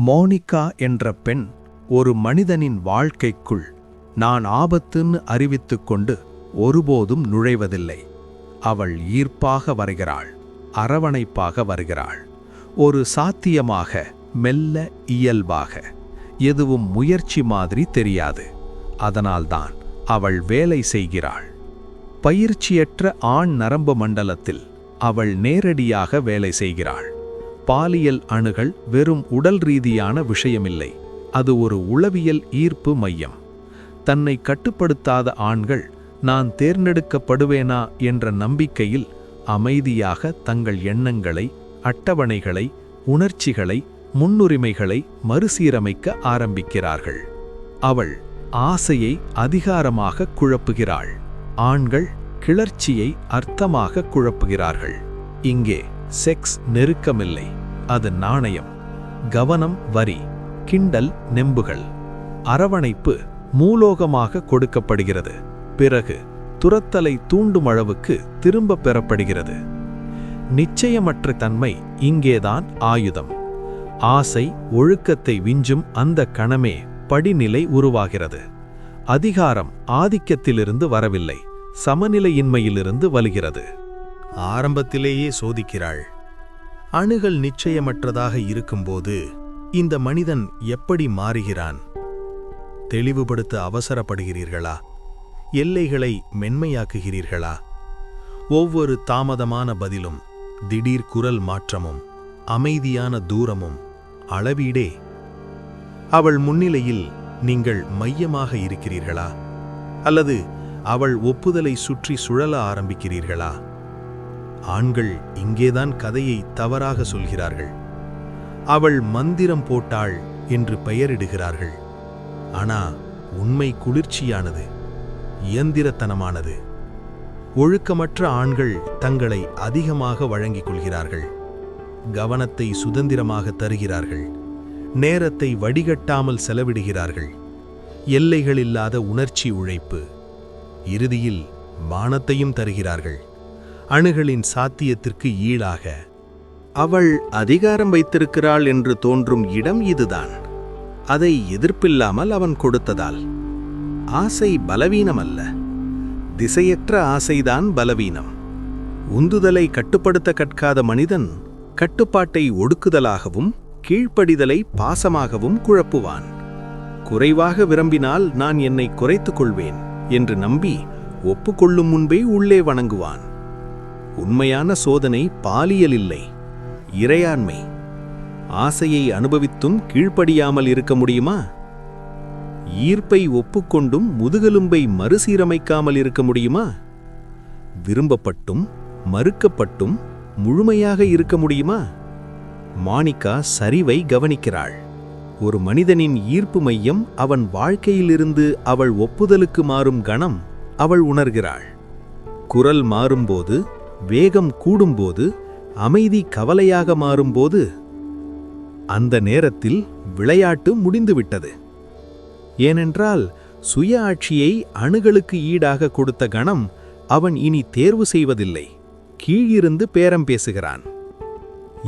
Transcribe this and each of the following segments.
Monica என்ற பெண் ஒரு மனிதனின் வாழ்க்கைக்குள் நான் ஆபத்துன்னு அறிவித்துக்கொண்டு ஒருபோதும் நுழைவதில்லை. அவள் ஈர்ப்பாக வருகிறாள், அரவணைப்பாக வருகிறாள், ஒரு சாத்தியமாக, மெல்ல, இயல்பாக. எதுவும் முயற்சி மாதிரி தெரியாது. அதனால்தான் அவள் வேலை செய்கிறாள். பயிற்சியற்ற ஆண் நரம்பு மண்டலத்தில் அவள் நேரடியாக வேலை செய்கிறாள். பாலியல் அணுகல் வெறும் உடல் ரீதியான விஷயமில்லை, அது ஒரு உளவியல் ஈர்ப்பு மையம். தன்னை கட்டுப்படுத்தாத ஆண்கள் நான் தேர்ந்தெடுக்கப்படுவேனா என்ற நம்பிக்கையில் அமைதியாக தங்கள் எண்ணங்களை, அட்டவணைகளை, உணர்ச்சிகளை, முன்னுரிமைகளை மறுசீரமைக்க ஆரம்பிக்கிறார்கள். அவள் ஆசையை அதிகாரமாக குழப்புகிறாள். ஆண்கள் கிளர்ச்சியை அர்த்தமாக குழப்புகிறார்கள். இங்கே செக்ஸ் நெருக்கமில்லை, அது நாணயம். கவனம் வரி, கிண்டல் நெம்புகள். அரவணைப்பு மூலோகமாக கொடுக்கப்படுகிறது, பிறகு துரத்தலை தூண்டும் அளவுக்கு திரும்ப பெறப்படுகிறது. நிச்சயமற்ற தன்மை இங்கேதான் ஆயுதம். ஆசை ஒழுக்கத்தை விஞ்சும் அந்த கணமே படிநிலை உருவாகிறது. அதிகாரம் ஆதிக்கத்திலிருந்து வரவில்லை, சமநிலையின்மையிலிருந்து வருகிறது. ஆரம்பத்திலேயே சோதிக்கிறாள். அணுகல் நிச்சயமற்றதாக இருக்கும்போது இந்த மனிதன் எப்படி மாறுகிறான்? தெளிவுபடுத்த அவசரப்படுகிறீர்களா? எல்லைகளை மென்மையாக்குகிறீர்களா? ஒவ்வொரு தாமதமான பதிலும், திடீர் குரல் மாற்றமும், அமைதியான தூரமும் அளவீடே. அவள் முன்னிலையில் நீங்கள் மையமாக இருக்கிறீர்களா? அல்லது அவள் ஒப்புதலை சுற்றி சுழல ஆரம்பிக்கிறீர்களா? ஆண்கள் இங்கேதான் கதையை தவறாக சொல்கிறார்கள். அவள் மந்திரம் போட்டாள் என்று பெயரிடுகிறார்கள். ஆனா உண்மை குளிர்ச்சியானது, இயந்திரத்தனமானது. ஒழுக்கமற்ற ஆண்கள் தங்களை அதிகமாக வழங்கிக் கொள்கிறார்கள். கவனத்தை சுதந்திரமாக தருகிறார்கள். நேரத்தை வடிகட்டாமல் செலவிடுகிறார்கள். எல்லைகளில்லாத உணர்ச்சி உழைப்பு. இறுதியில் மானத்தையும் தருகிறார்கள், அணுகளின் சாத்தியத்திற்கு ஈடாக. அவள் அதிகாரம் வைத்திருக்கிறாள் என்று தோன்றும் இடம் இதுதான். அதை எதிர்ப்பில்லாமல் அவன் கொடுத்ததால். ஆசை பலவீனமல்ல, திசையற்ற ஆசைதான் பலவீனம். உந்துதலை கட்டுப்படுத்த கற்காத மனிதன் கட்டுப்பாட்டை ஒடுக்குதலாகவும் கீழ்ப்படிதலை பாசமாகவும் குழப்புவான். குறைவாக விரும்பினால் நான் என்னை குறைத்துக் கொள்வேன் என்று நம்பி ஒப்புக்கொள்ளும் முன்பே உள்ளே வணங்குவான். உண்மையான சோதனை பாலியல் இல்லை, இறையாண்மை. ஆசையை அனுபவித்தும் கீழ்ப்படியாமல் இருக்க முடியுமா? ஈர்ப்பை ஒப்புக்கொண்டும் முதுகெலும்பை மறுசீரமைக்காமல் இருக்க முடியுமா? விரும்பப்பட்டும் மறுக்கப்பட்டும் முழுமையாக இருக்க முடியுமா? மோனிகா சரிவை கவனிக்கிறாள். ஒரு மனிதனின் ஈர்ப்பு மையம் அவன் வாழ்க்கையிலிருந்து அவள் ஒப்புதலுக்கு மாறும் கணம் அவள் உணர்கிறாள். குரல் மாறும்போது, வேகம் கூடும்போது, அமைதி கவலையாக மாறும்போது, அந்த நேரத்தில் விளையாட்டு முடிந்துவிட்டது. ஏனென்றால் சுய ஆட்சியை அணுகளுக்கு ஈடாக கொடுத்த கணம் அவன் இனி தேர்வு செய்வதில்லை, கீழிருந்து பேரம் பேசுகிறான்.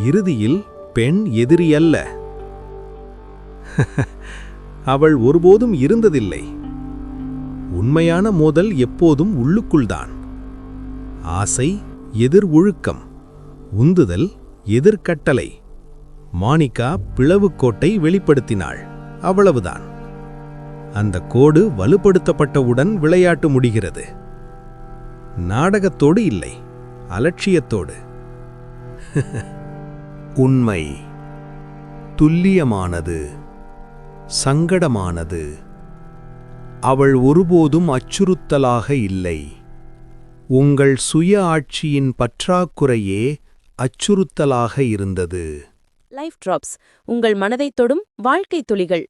இறுதியில் பெண் எதிரியல்ல, அவள் ஒருபோதும் இருந்ததில்லை. உண்மையான மோதல் எப்போதும் உள்ளுக்குள்தான். ஆசை எதிர் ஒழுக்கம், உந்துதல் எதிர்கட்டளை. மோனிகா பிளவுக்கோட்டை வெளிப்படுத்தினாள், அவ்வளவுதான். அந்த கோடு வலுப்படுத்தப்பட்டவுடன் விளையாட்டு முடிகிறது. நாடகத்தோடு இல்லை, அலட்சியத்தோடு. உண்மை துல்லியமானது, சங்கடமானது. அவள் ஒருபோதும் அச்சுறுத்தலாக இல்லை. உங்கள் சுய ஆட்சியின் பற்றாக்குறையே அச்சுறுத்தலாக இருந்தது. லைஃப் டிராப்ஸ், உங்கள் மனதைத் தொடும் வாழ்க்கை துளிகள்.